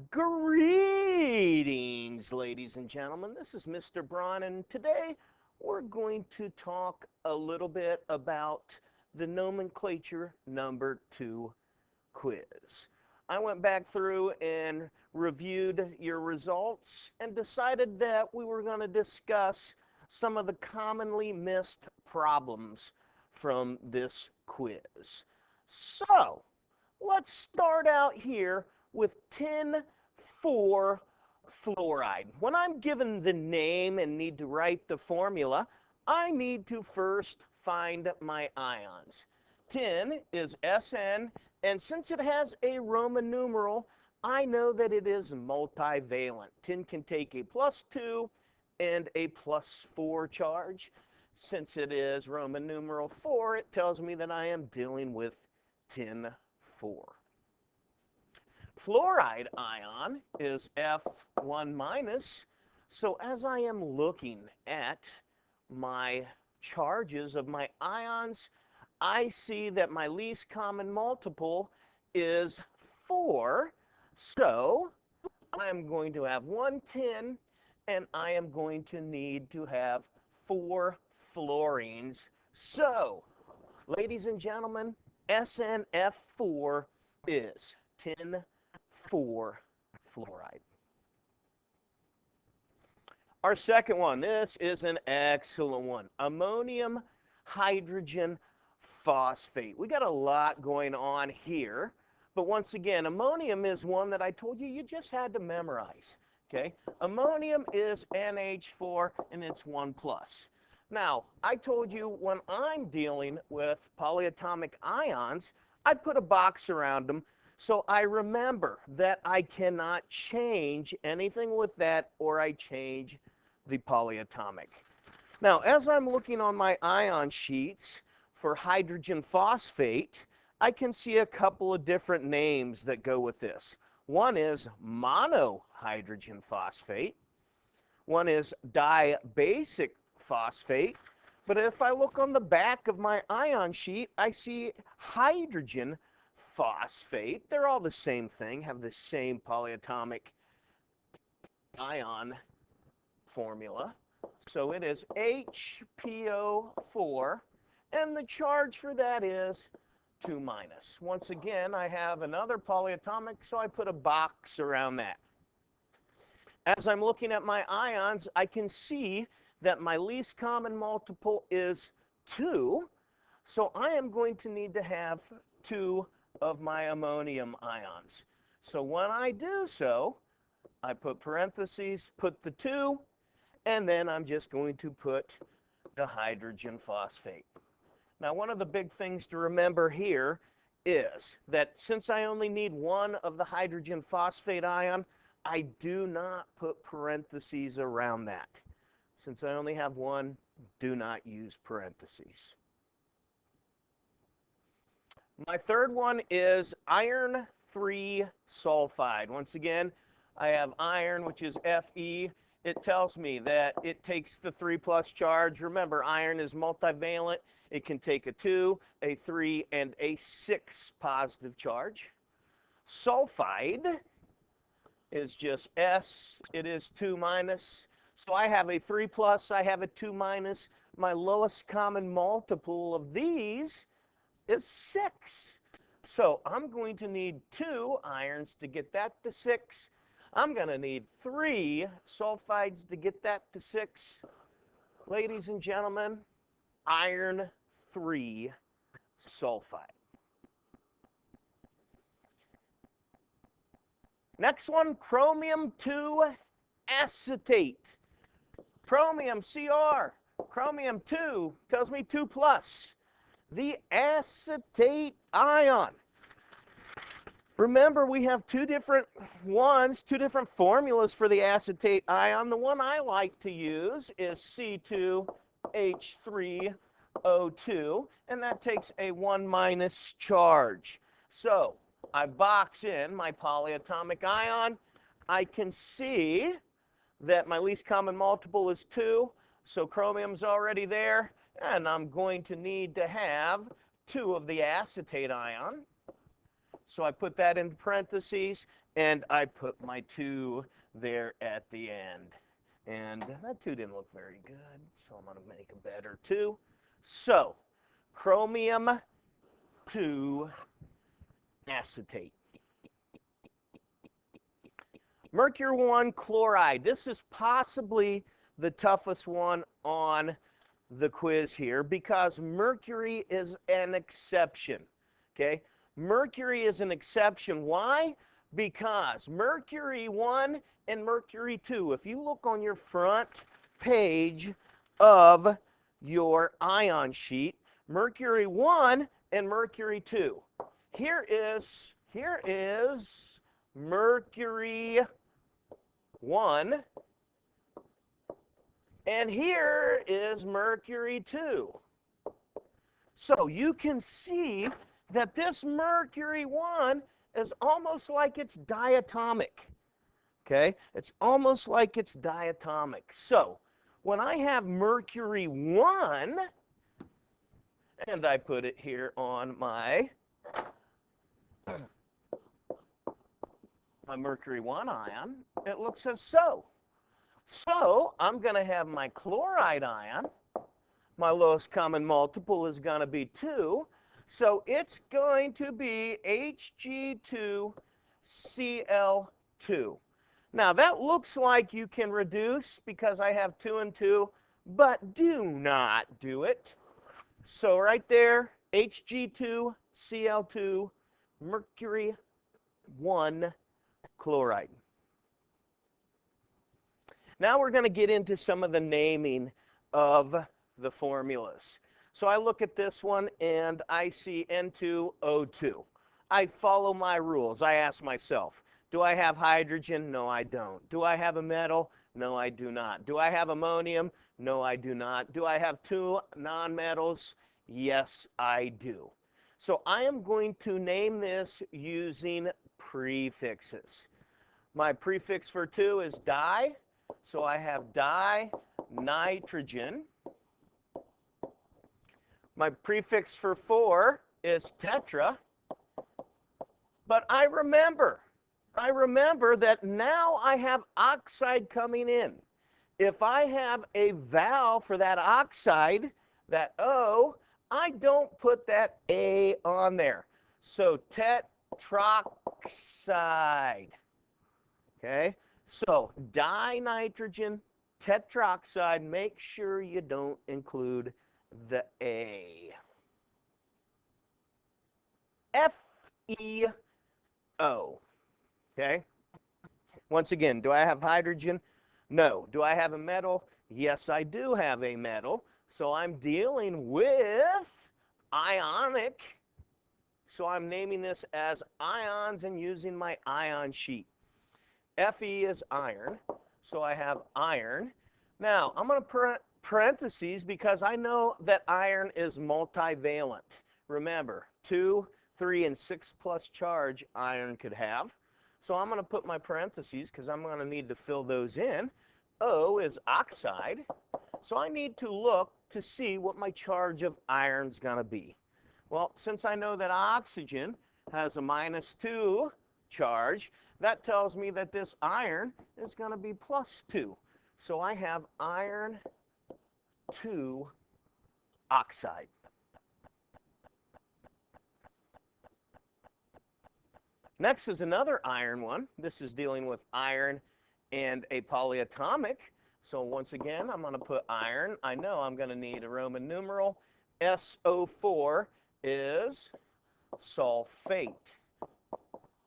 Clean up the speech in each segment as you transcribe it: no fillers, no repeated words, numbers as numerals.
Greetings, ladies and gentlemen. This is Mr. Braun, and today we're going to talk a little bit about the nomenclature number 2 quiz. I went back through and reviewed your results and decided that we were going to discuss some of the commonly missed problems from this quiz. So, let's start out here with 10,4 fluoride. When I'm given the name and need to write the formula, I need to first find my ions. 10 is SN, and since it has a Roman numeral, I know that it is multivalent. 10 can take a +2 and a +4 charge. Since it is Roman numeral 4, it tells me that I am dealing with 10,4. Fluoride ion is F1 minus. So as I am looking at my charges of my ions, I see that my least common multiple is 4. So I'm going to have 110, and I am going to need to have 4 fluorines. So, ladies and gentlemen, SnF4 is 10,4 fluoride. Our second one, this is an excellent one. Ammonium hydrogen phosphate. We got a lot going on here, but once again, ammonium is one that I told you you just had to memorize. Okay? Ammonium is NH4 and it's 1+. Now, I told you when I'm dealing with polyatomic ions, I put a box around them so I remember that I cannot change anything with that or I change the polyatomic. Now, as I'm looking on my ion sheets for hydrogen phosphate, I can see a couple of different names that go with this. One is monohydrogen phosphate. One is dibasic phosphate. But if I look on the back of my ion sheet, I see hydrogen phosphate. They're all the same thing, have the same polyatomic ion formula. So it is HPO4, and the charge for that is 2-. Once again, I have another polyatomic, so I put a box around that. As I'm looking at my ions, I can see that my least common multiple is 2, so I am going to need to have 2 of my ammonium ions. So when I do so, I put parentheses, put the 2, and then I'm just going to put the hydrogen phosphate. Now, one of the big things to remember here is that since I only need 1 of the hydrogen phosphate ion, I do not put parentheses around that. Since I only have 1, do not use parentheses. My third one is iron 3 sulfide. Once again, I have iron, which is Fe. It tells me that it takes the 3+ charge. Remember, iron is multivalent. It can take a 2, a 3, and a 6 positive charge. Sulfide is just S. It is 2-. So I have a 3+, I have a 2-. My lowest common multiple of these is 6. So I'm going to need 2 irons to get that to 6. I'm going to need 3 sulfides to get that to 6. Ladies and gentlemen, iron 3 sulfide. Next one, chromium 2 acetate. Chromium Cr. Chromium 2 tells me 2+. The acetate ion. Remember, we have 2 different ones, 2 different formulas for the acetate ion. The one I like to use is C2H3O2, and that takes a 1- charge. So I box in my polyatomic ion. I can see that my least common multiple is 2, so chromium's already there, and I'm going to need to have 2 of the acetate ion. So I put that in parentheses, and I put my 2 there at the end. And that 2 didn't look very good, so I'm going to make a better 2. So, chromium 2 acetate. Mercury 1 chloride. This is possibly the toughest one on the quiz here because mercury is an exception. Okay? Mercury is an exception. Why? Because mercury 1 and mercury 2, if you look on your front page of your ion sheet, mercury 1 and mercury 2. Here is mercury 1, and here is mercury 2. So you can see that this mercury 1 is almost like it's diatomic. Okay? It's almost like it's diatomic. So when I have mercury 1, and I put it here on my mercury 1 ion, it looks as so. So I'm going to have my chloride ion. My lowest common multiple is going to be 2. So it's going to be Hg2Cl2. Now that looks like you can reduce because I have 2 and 2, but do not do it. So right there, Hg2Cl2, mercury 1 chloride. Now we're going to get into some of the naming of the formulas. So I look at this one and I see N2O2. I follow my rules. I ask myself, do I have hydrogen? No, I don't. Do I have a metal? No, I do not. Do I have ammonium? No, I do not. Do I have 2 nonmetals? Yes, I do. So I am going to name this using prefixes. My prefix for 2 is di. So I have di-nitrogen. My prefix for 4 is tetra. But I remember that now I have oxide coming in. If I have a vowel for that oxide, that O, I don't put that A on there. So tetroxide. Okay? So dinitrogen tetroxide, make sure you don't include the A. FeO. Okay? Once again, do I have hydrogen? No. Do I have a metal? Yes, I do have a metal. So I'm dealing with ionic. So I'm naming this as ions and using my ion sheet. Fe is iron, so I have iron. Now, I'm going to put parentheses because I know that iron is multivalent. Remember, 2, 3, and 6 plus charge iron could have. So I'm going to put my parentheses because I'm going to need to fill those in. O is oxide, so I need to look to see what my charge of iron is going to be. Well, since I know that oxygen has a -2 charge, that tells me that this iron is going to be +2. So I have iron 2 oxide. Next is another iron one. This is dealing with iron and a polyatomic. So once again, I'm going to put iron. I know I'm going to need a Roman numeral. SO4 is sulfate.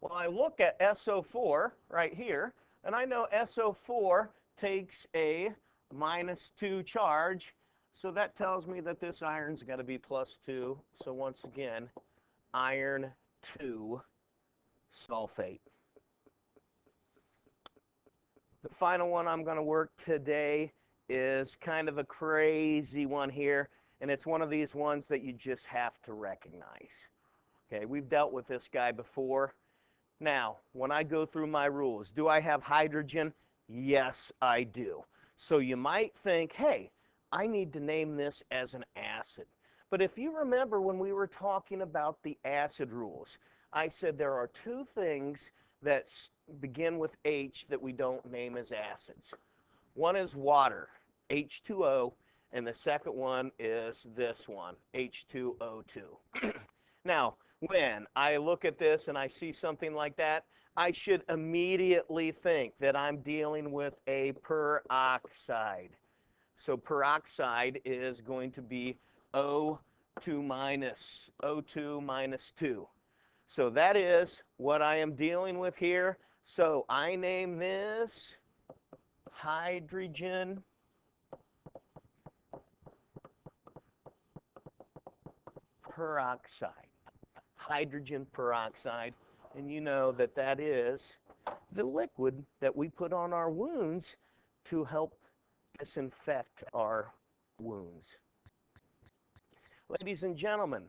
Well, I look at SO4 right here, and I know SO4 takes a -2 charge, so that tells me that this iron's got to be +2. So once again, iron 2 sulfate. The final one I'm going to work today is kind of a crazy one here, and it's one of these ones that you just have to recognize. Okay, we've dealt with this guy before. Now, when I go through my rules, do I have hydrogen? Yes, I do. So you might think, hey, I need to name this as an acid. But if you remember when we were talking about the acid rules, I said there are two things that begin with H that we don't name as acids. One is water, H2O, and the second one is this one, H2O2. Now, when I look at this and I see something like that, I should immediately think that I'm dealing with a peroxide. So peroxide is going to be O2 minus, O2 minus 2. So that is what I am dealing with here. So I name this hydrogen peroxide. Hydrogen peroxide. And you know that that is the liquid that we put on our wounds to help disinfect our wounds. Ladies and gentlemen,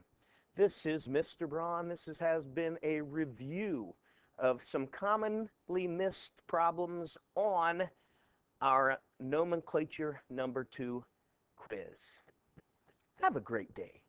this is Mr. Braun. This has been a review of some commonly missed problems on our nomenclature number 2 quiz. Have a great day.